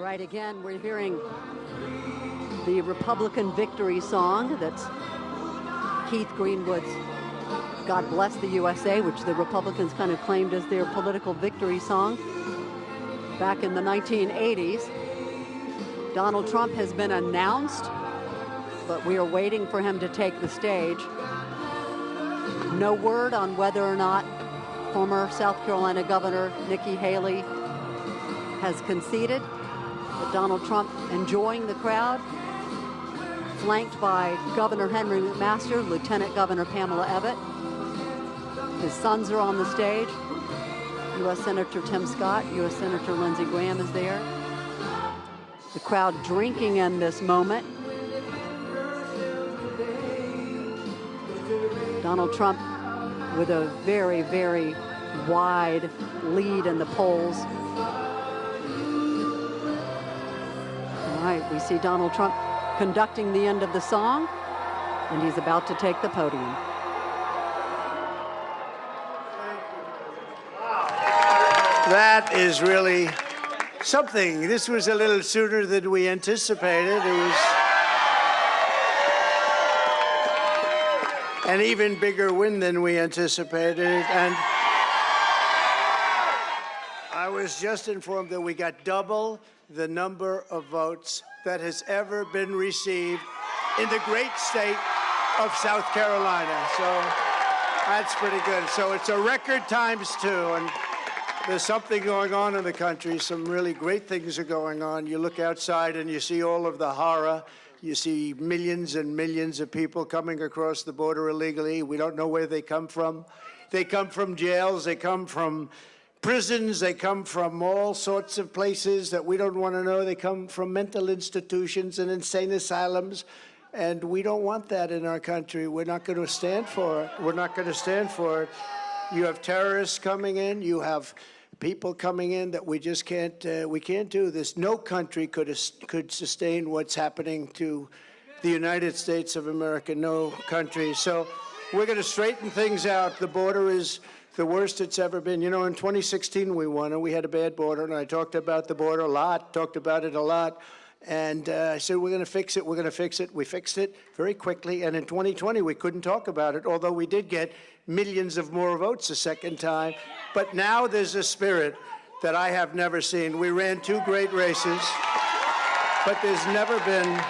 right, again, we're hearing the Republican victory song. That's Keith Greenwood's God Bless the USA, which the Republicans kind of claimed as their political victory song back in the 1980s. Donald Trump has been announced, but we are waiting for him to take the stage. No word on whether or not former South Carolina Governor Nikki Haley has conceded, but Donald Trump enjoying the crowd, flanked by Governor Henry McMaster, Lieutenant Governor Pamela Abbott. His sons are on the stage. U.S. Senator Tim Scott, U.S. Senator Lindsey Graham is there. The crowd drinking in this moment. Donald Trump with a very, very wide lead in the polls. All right, we see Donald Trump conducting the end of the song, and he's about to take the podium. That is really something. This was a little sooner than we anticipated. It was an even bigger win than we anticipated. And I was just informed that we got double the number of votes that has ever been received in the great state of South Carolina. So that's pretty good. So it's a record ×2. And there's something going on in the country. Some really great things are going on. You look outside and you see all of the horror. You see millions and millions of people coming across the border illegally. We don't know where they come from. They come from jails. They come from prisons. They come from all sorts of places that we don't want to know. They come from mental institutions and insane asylums. And we don't want that in our country. We're not going to stand for it. We're not going to stand for it. You have terrorists coming in. You have people coming in that we just can't, we can't do this. No country could sustain what's happening to the United States of America, no country. So we're going to straighten things out. The border is the worst it's ever been. You know, in 2016 we won, and we had a bad border, and I talked about the border a lot, talked about it a lot. And I said, we're going to fix it, we're going to fix it. We fixed it very quickly. And in 2020, we couldn't talk about it, although we did get millions of more votes a second time. But now there's a spirit that I have never seen. We ran 2 great races, but there's never been,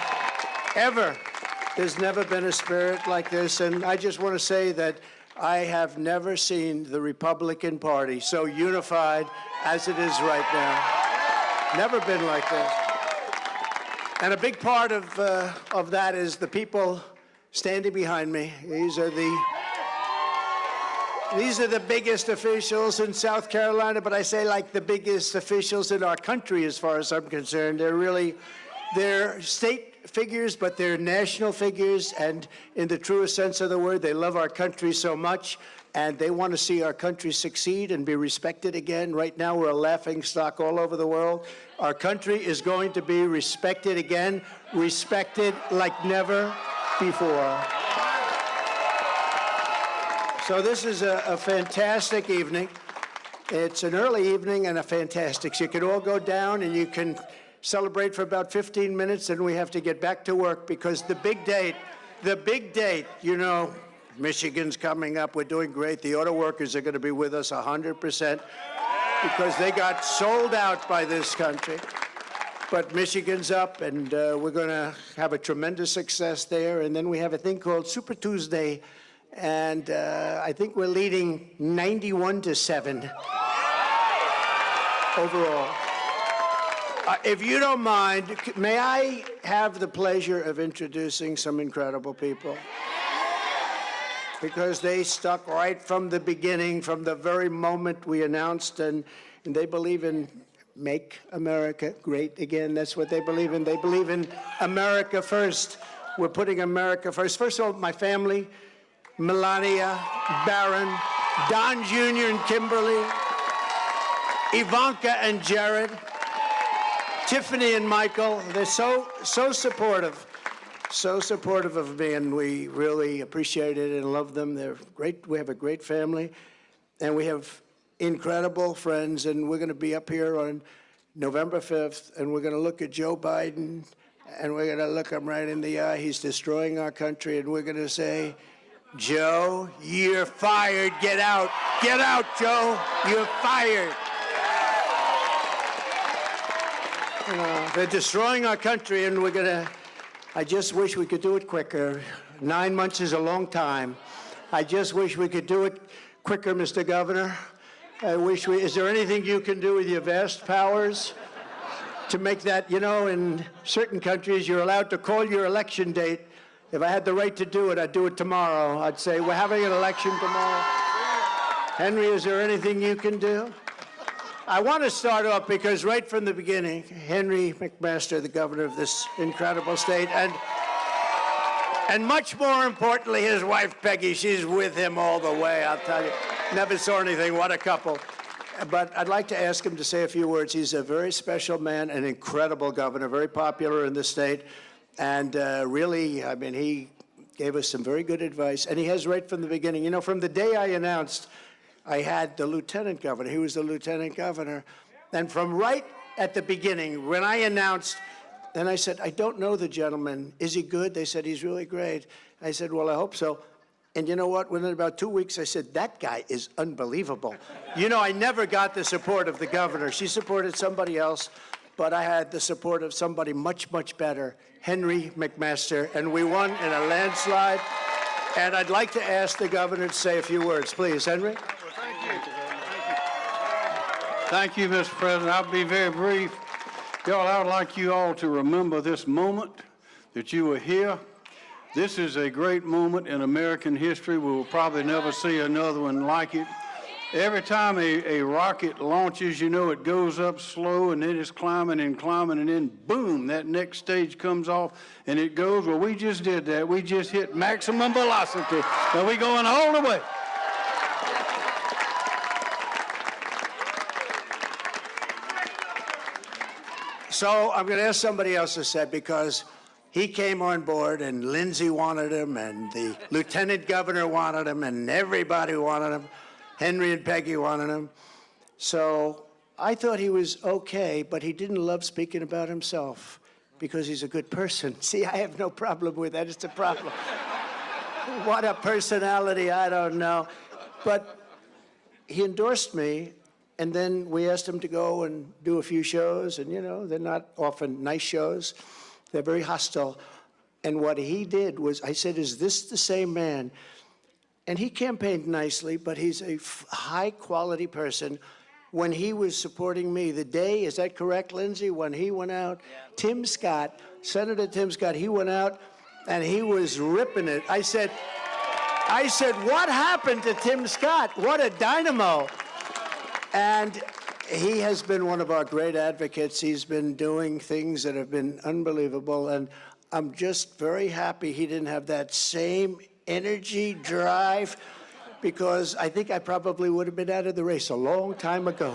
there's never been a spirit like this. And I just want to say that I have never seen the Republican Party so unified as it is right now. Never been like this. And a big part of that is the people standing behind me. These are the biggest officials in South Carolina, but I say like the biggest officials in our country as far as I'm concerned. They're state figures, but they're national figures, and in the truest sense of the word, they love our country so much, and they want to see our country succeed and be respected again. Right now, we're a laughingstock all over the world. Our country is going to be respected again, respected like never before. So this is a fantastic evening. It's an early evening and a fantastic. So you can all go down and you can celebrate for about 15 minutes, and we have to get back to work because the big date, you know, Michigan's coming up. We're doing great. The auto workers are going to be with us 100% because they got sold out by this country. But Michigan's up, and we're going to have a tremendous success there. And then we have a thing called Super Tuesday, and I think we're leading 91-7 overall. If you don't mind, may I have the pleasure of introducing some incredible people? Because they stuck right from the beginning, from the very moment we announced, and they believe in make America great again. That's what they believe in. They believe in America first. We're putting America first. First of all, my family, Melania, Barron, Don Jr. and Kimberly, Ivanka and Jared, Tiffany and Michael. They're so supportive. So supportive of me, and we really appreciate it and love them. They're great. We have a great family, and we have incredible friends, and we're going to be up here on November 5th, and we're going to look at Joe Biden, and we're going to look him right in the eye. He's destroying our country, and we're going to say, Joe, you're fired. Get out. Get out, Joe. You're fired. They're destroying our country, and we're going to, I just wish we could do it quicker. 9 months is a long time. I just wish we could do it quicker, Mr. Governor. I wish we, is there anything you can do with your vast powers to make that, you know, in certain countries, you're allowed to call your election date. If I had the right to do it, I'd do it tomorrow. I'd say, we're having an election tomorrow. Henry, is there anything you can do? I want to start off because right from the beginning, Henry McMaster, the governor of this incredible state, and much more importantly, his wife, Peggy, she's with him all the way, I'll tell you. Never saw anything, what a couple. But I'd like to ask him to say a few words. He's a very special man, an incredible governor, very popular in the state. And really, I mean, he gave us some very good advice. And he has right from the beginning. You know, from the day I announced, I had the lieutenant governor. He was the lieutenant governor. And from right at the beginning, when I announced, then I said, I don't know the gentleman. Is he good? They said, he's really great. I said, well, I hope so. And you know what? Within about 2 weeks, I said, that guy is unbelievable. You know, I never got the support of the governor. She supported somebody else, but I had the support of somebody much, much better, Henry McMaster, and we won in a landslide. And I'd like to ask the governor to say a few words. Please, Henry. Well, thank you. Thank you, Mr. President. I'll be very brief. Y'all, I would like you all to remember this moment that you were here. This is a great moment in American history. We will probably never see another one like it. Every time a rocket launches, you know, it goes up slow and then it's climbing and climbing and then boom, that next stage comes off and it goes. Well, we just did that. We just hit maximum velocity. So we're going all the way. So I'm going to ask somebody else to say, because he came on board and Lindsay wanted him and the lieutenant governor wanted him and everybody wanted him. Henry and Peggy wanted him. So I thought he was okay, but he didn't love speaking about himself because he's a good person. See, I have no problem with that. It's a problem. What a personality, I don't know. But he endorsed me, and then we asked him to go and do a few shows, and you know, they're not often nice shows. They're very hostile. And what he did was, I said, is this the same man? And he campaigned nicely, but he's a high-quality person. When he was supporting me, the day, is that correct, Lindsay, when he went out, Tim Scott, Senator Tim Scott, he went out and he was ripping it. I said, what happened to Tim Scott? What a dynamo. And he has been one of our great advocates. He's been doing things that have been unbelievable. And I'm just very happy he didn't have that same energy, drive, because I think I probably would have been out of the race a long time ago.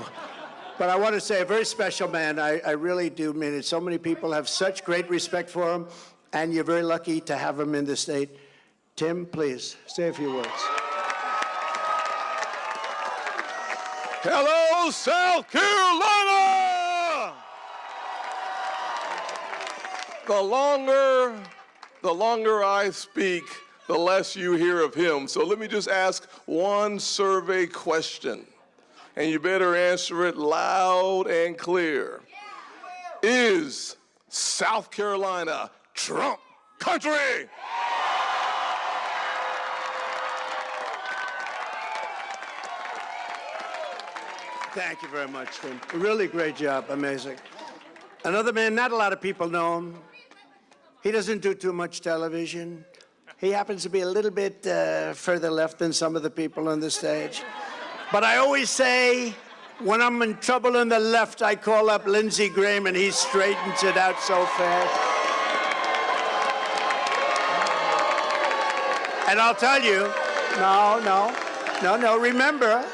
But I want to say, a very special man. I really do mean it. So many people have such great respect for him, and you're very lucky to have him in the state. Tim, please, say a few words. Hello, South Carolina! The longer I speak, the less you hear of him. So let me just ask one survey question, and you better answer it loud and clear. Is South Carolina Trump country? Thank you very much, Tim. Really great job. Amazing. Another man, not a lot of people know him. He doesn't do too much television. He happens to be a little bit further left than some of the people on the stage. But I always say, when I'm in trouble on the left, I call up Lindsey Graham, and he straightens it out so fast. And I'll tell you, no, remember.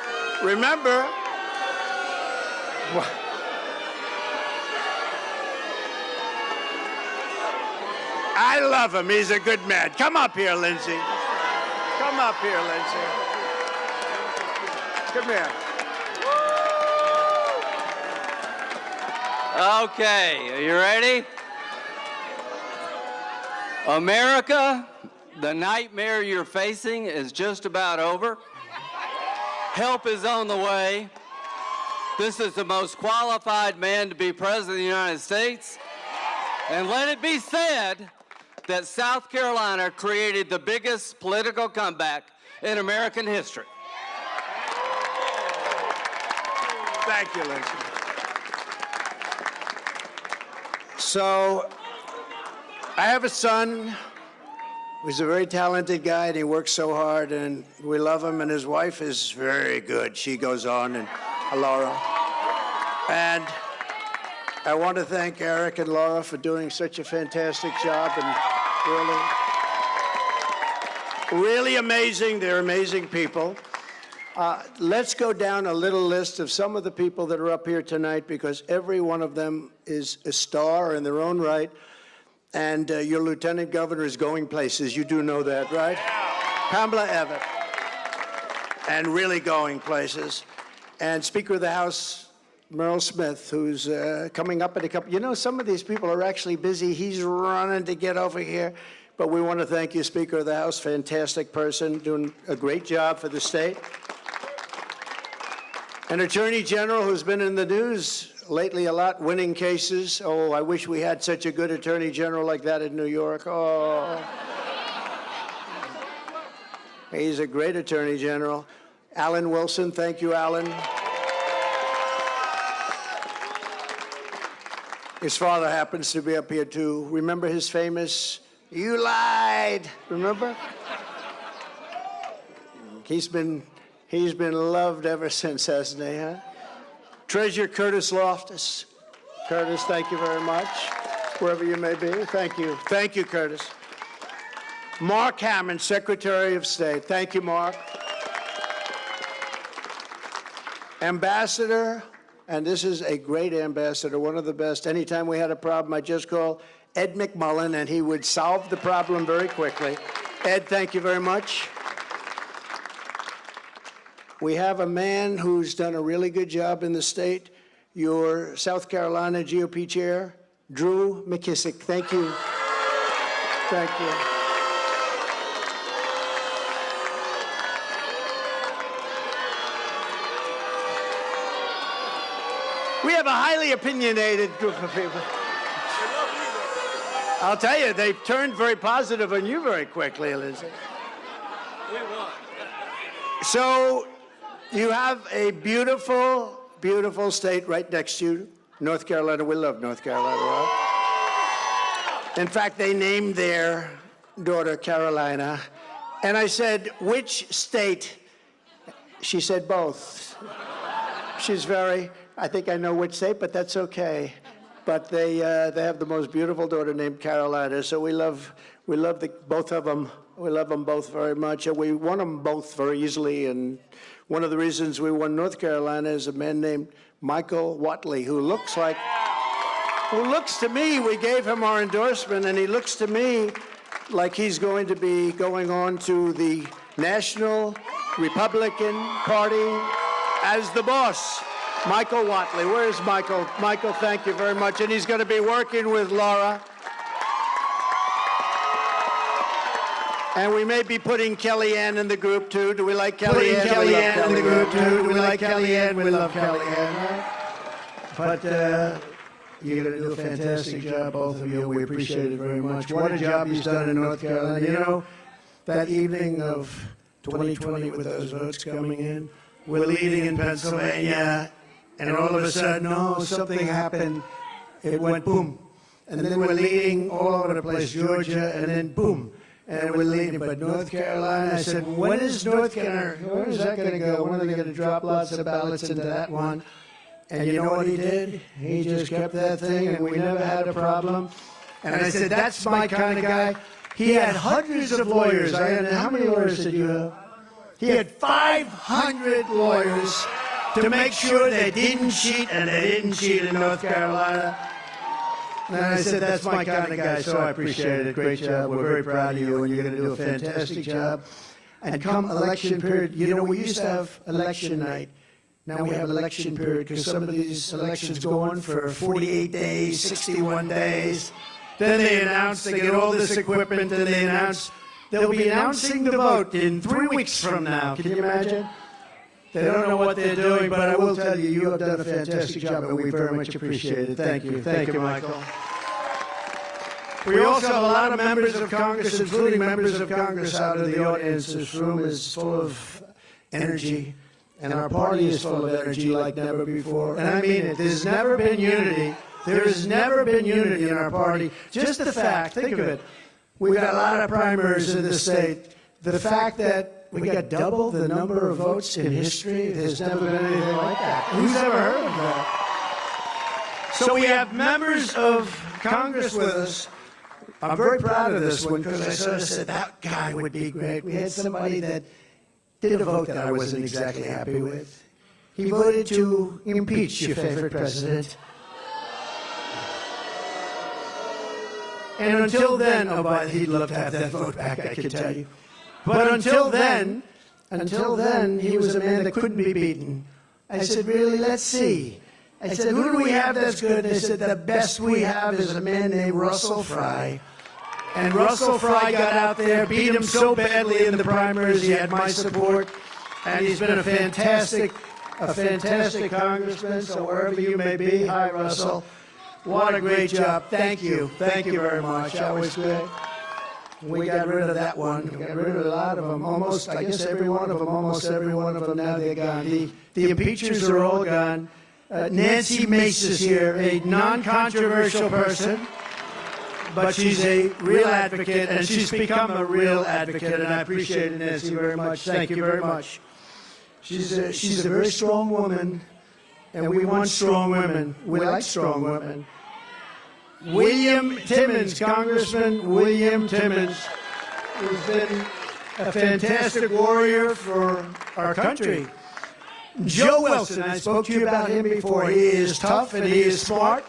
I love him. He's a good man. Come up here, Lindsay. Come up here, Lindsay. Come here. Okay, are you ready? America, the nightmare you're facing is just about over. Help is on the way. This is the most qualified man to be president of the United States. And let it be said that South Carolina created the biggest political comeback in American history. Thank you, Lindsey. So, I have a son who's a very talented guy, and he works so hard, and we love him, and his wife is very good. She goes on, and Laura. And I want to thank Eric and Laura for doing such a fantastic job, and really amazing. They're amazing people. Let's go down a little list of some of the people that are up here tonight, because every one of them is a star in their own right. And your lieutenant governor is going places. You do know that, right? Yeah. Pamela Evatt. And really going places. And Speaker of the House, Merrill Smith, who's coming up in a couple. You know, some of these people are actually busy. He's running to get over here. But we want to thank you, Speaker of the House. Fantastic person, doing a great job for the state. An Attorney General who's been in the news lately a lot, winning cases. Oh, I wish we had such a good Attorney General like that in New York. Oh. He's a great Attorney General. Alan Wilson, thank you, Alan. His father happens to be up here, too. Remember his famous, "You lied," remember? He's been loved ever since, hasn't he, huh? Treasurer Curtis Loftus. Curtis, thank you very much, wherever you may be. Thank you. Thank you, Curtis. Mark Hammond, Secretary of State. Thank you, Mark. Ambassador, and this is a great ambassador, one of the best. Anytime we had a problem, I just call Ed McMullen, and he would solve the problem very quickly. Ed, thank you very much. We have a man who's done a really good job in the state, your South Carolina GOP chair, Drew McKissick. Thank you. Thank you. We have a highly opinionated group of people. I'll tell you, they turned very positive on you very quickly, Elizabeth. So, you have a beautiful, beautiful state right next to you, North Carolina. We love North Carolina, right? In fact, they named their daughter Carolina. And I said, which state? She said both. She's I think I know which state, but that's okay. But they have the most beautiful daughter named Carolina. So we love both of them. We love them both very much. And we won them both very easily. And one of the reasons we won North Carolina is a man named Michael Whatley, who looks to me, we gave him our endorsement, and he looks to me like he's going to be going on to the National Republican Party as the boss. Michael Whatley. Where is Michael? Michael, thank you very much. And he's going to be working with Laura. And we may be putting Kellyanne in the group, too. Do we like Kellyanne? Kellyanne in the group, too. Do we like Kellyanne? We love Kellyanne. But you're going to do a fantastic job, both of you. We appreciate it very much. What a job he's done in North Carolina. You know, that evening of 2020 with those votes coming in, we're leading in Pennsylvania, and all of a sudden, something happened. It went boom. And then we're leading all over the place, Georgia, and then boom. And we're leading, but North Carolina, I said, when is North Carolina, when is that going to go? When are they going to drop lots of ballots into that one? And you know what he did? He just kept that thing, and we never had a problem. And I said, that's my kind of guy. He had hundreds of lawyers. How many lawyers did you have? He had 500 lawyers to make sure they didn't cheat, and they didn't cheat in North Carolina. And I said, that's my kind of guy, so I appreciate it. Great job. We're very proud of you, and you're going to do a fantastic job. And come election period, you know, we used to have election night Now we have election period because some of these elections go on for 48 days, 61 days. Then they announce, they get all this equipment, and they announce, they'll be announcing the vote in 3 weeks from now. Can you imagine? They don't know what they're doing, but I will tell you, you have done a fantastic job, and we very much appreciate it. Thank you. Thank you, Michael. We also have a lot of members of Congress, including members of Congress out of the audience. This room is full of energy, and our party is full of energy like never before. And I mean it. There's never been unity. There has never been unity in our party. Just the fact, think of it, we've got a lot of primaries in the state. The fact that we got double the number of votes in history, there's never been anything like that. Who's ever heard of that? So we have members of Congress with us. I'm very proud of this one because I sort of said that guy would be great. We had somebody that did a vote that I wasn't exactly happy with. He voted to impeach your favorite president. And until then, oh, but he'd love to have that vote back, I can tell you. But until then, he was a man that couldn't be beaten. I said, really, let's see. I said, who do we have that's good? They said, the best we have is a man named Russell Fry. And Russell Fry got out there, beat him so badly in the primaries, he had my support. And he's been a fantastic congressman, so wherever you may be, hi, Russell. What a great job. Thank you. Thank you very much. That was great. We got rid of that one. We got rid of a lot of them. Almost, I guess every one of them, almost every one of them, now they're gone. The impeachers are all gone. Nancy Mace is here, a non-controversial person, but she's a real advocate, and she's become a real advocate, and I appreciate it, Nancy, very much. Thank you very much. She's a very strong woman, and we want strong women. We like strong women. William Timmons, Congressman William Timmons, who's been a fantastic warrior for our country. Joe Wilson, I spoke to you about him before. He is tough and he is smart.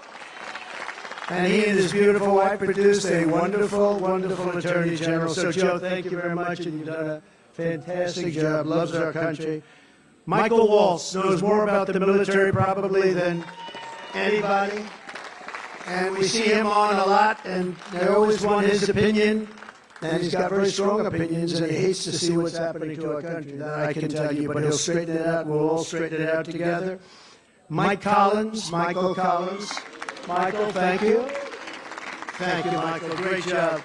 And he and his beautiful wife produced a wonderful, wonderful Attorney General. So, Joe, thank you very much, and you've done a fantastic job. Loves our country. Michael Waltz knows more about the military probably than anybody. And we see him on a lot, and I always want his opinion. And he's got very strong opinions, and he hates to see what's happening to our country. That I can tell you, but he'll straighten it out. We'll all straighten it out together. Michael Collins. Michael, thank you. Thank you, Michael. Great job.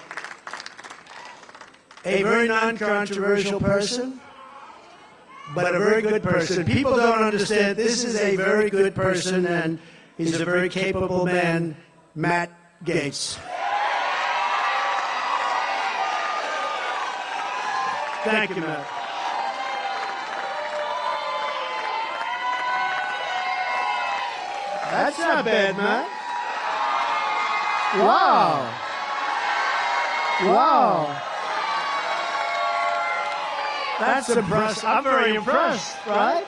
A very non-controversial person, but a very good person. People don't understand. This is a very good person, and he's a very capable man, Matt Gaetz. Thank you, Matt. That's not bad, Matt. Wow. Wow. That's impressive. I'm very impressed, right?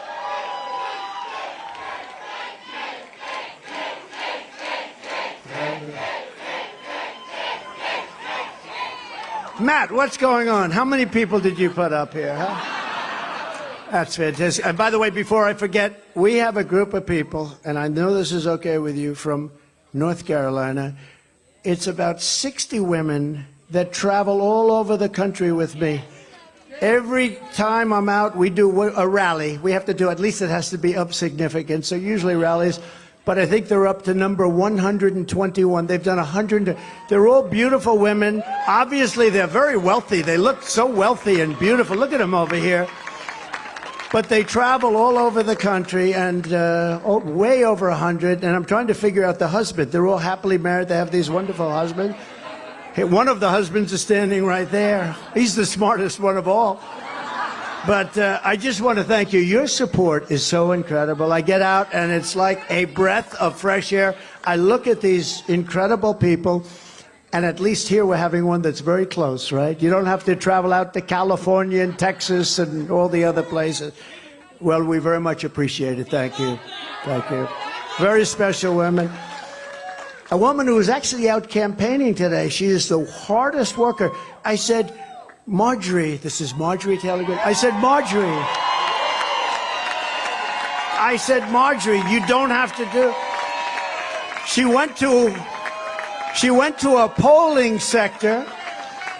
Matt, what's going on? How many people did you put up here, huh? That's fantastic. And by the way, before I forget, we have a group of people, and I know this is okay with you, from North Carolina. It's about 60 women that travel all over the country with me. Every time I'm out, we do a rally. We have to do, at least it has to be up significant, so usually rallies. But I think they're up to number 121. They've done 100. They're all beautiful women. Obviously, they're very wealthy. They look so wealthy and beautiful. Look at them over here. But they travel all over the country, and way over 100. And I'm trying to figure out the husband. They're all happily married. They have these wonderful husbands. Hey, one of the husbands is standing right there. He's the smartest one of all. But I just want to thank you. Your support is so incredible. I get out, and it's like a breath of fresh air. I look at these incredible people, and at least here we're having one that's very close, right? You don't have to travel out to California and Texas and all the other places. Well, we very much appreciate it. Thank you. Thank you. Very special women. A woman who was actually out campaigning today. She is the hardest worker. I said, Marjorie, this is Marjorie Taylor Greene. I said, Marjorie, I said, Marjorie, you don't have to do. She went to a polling sector,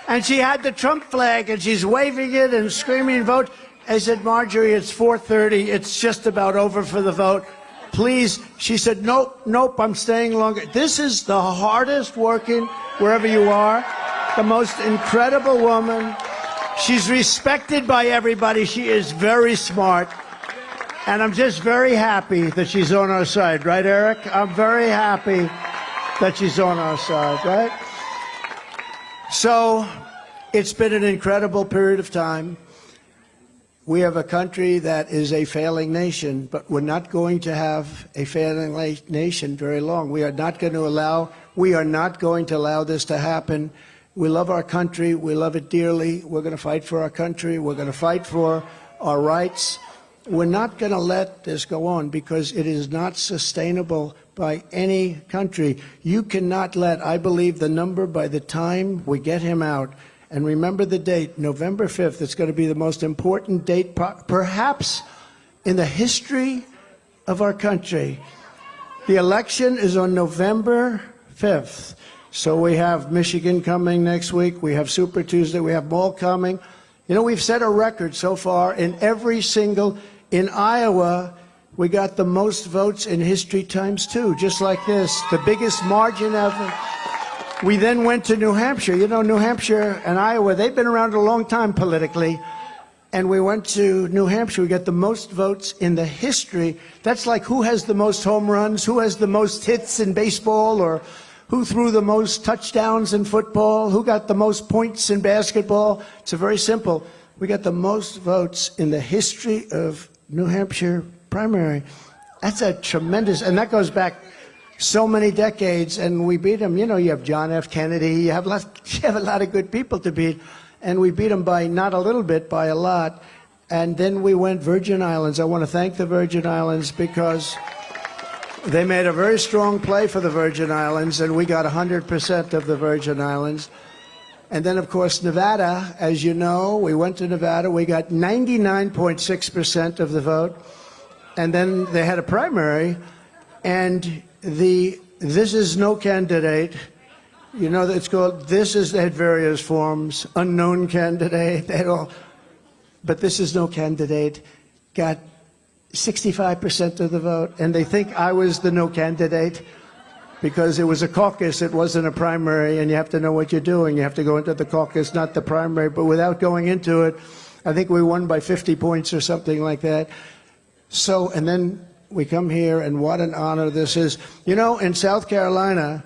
and she had the Trump flag, and she's waving it and screaming, vote. I said, Marjorie, it's 4:30. It's just about over for the vote. Please. She said, nope, I'm staying longer. This is the hardest working, wherever you are, the most incredible woman. She's respected by everybody. She is very smart. And I'm just very happy that she's on our side. Right, Eric? I'm very happy that she's on our side, right? So it's been an incredible period of time. We have a country that is a failing nation, but we're not going to have a failing nation very long. We are not going to allow this to happen. We love our country. We love it dearly. We're going to fight for our country. We're going to fight for our rights. We're not going to let this go on because it is not sustainable by any country. You cannot let, I believe, the number by the time we get him out. And remember the date, November 5th. It's going to be the most important date perhaps in the history of our country. The election is on November 5th. So we have Michigan coming next week. We have Super Tuesday. We have Ball coming. You know, we've set a record so far in every single. In Iowa, we got the most votes in history times two, just like this, the biggest margin ever. We then went to New Hampshire. You know, New Hampshire and Iowa, they've been around a long time politically. And we went to New Hampshire. We got the most votes in the history. That's like who has the most home runs, who has the most hits in baseball, or who threw the most touchdowns in football, who got the most points in basketball. It's very simple. We got the most votes in the history of New Hampshire primary. That's a tremendous, and that goes back so many decades, and we beat them. You know, you have John F. Kennedy, you have a lot of good people to beat, and we beat them by not a little bit, by a lot. And then we went Virgin Islands. I want to thank the Virgin Islands because they made a very strong play for the Virgin Islands, and we got 100% of the Virgin Islands. And then, of course, Nevada, as you know, we went to Nevada. We got 99.6% of the vote. And then they had a primary, and this is no candidate. You know, it's called, they had various forms, unknown candidate, they had all, but this is no candidate, got 65% of the vote, and they think I was the no candidate because it was a caucus, it wasn't a primary, and you have to know what you're doing. You have to go into the caucus, not the primary, but without going into it, I think we won by 50 points or something like that. So, and then we come here, and what an honor this is. You know, in South Carolina,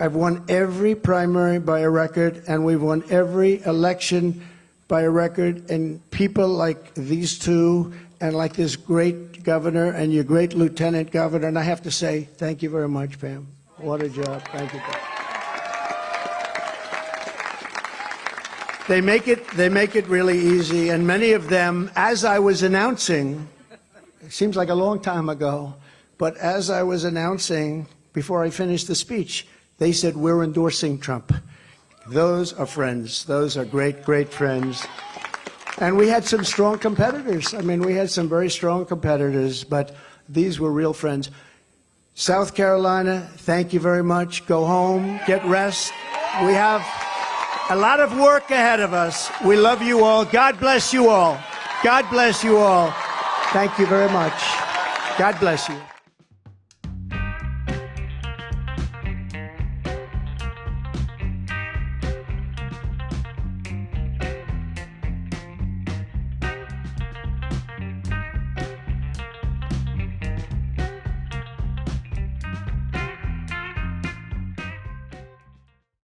I've won every primary by a record, and we've won every election by a record, and people like these two, and like this great governor, and your great lieutenant governor, and I have to say, thank you very much, Pam. What a job. Thank you. They make it really easy, and many of them, as I was announcing, it seems like a long time ago, but as I was announcing, before I finished the speech, they said, we're endorsing Trump. Those are friends. Those are great, great friends. And we had some strong competitors. I mean, we had some very strong competitors, but these were real friends. South Carolina, thank you very much. Go home, get rest. We have a lot of work ahead of us. We love you all. God bless you all. God bless you all. Thank you very much. God bless you.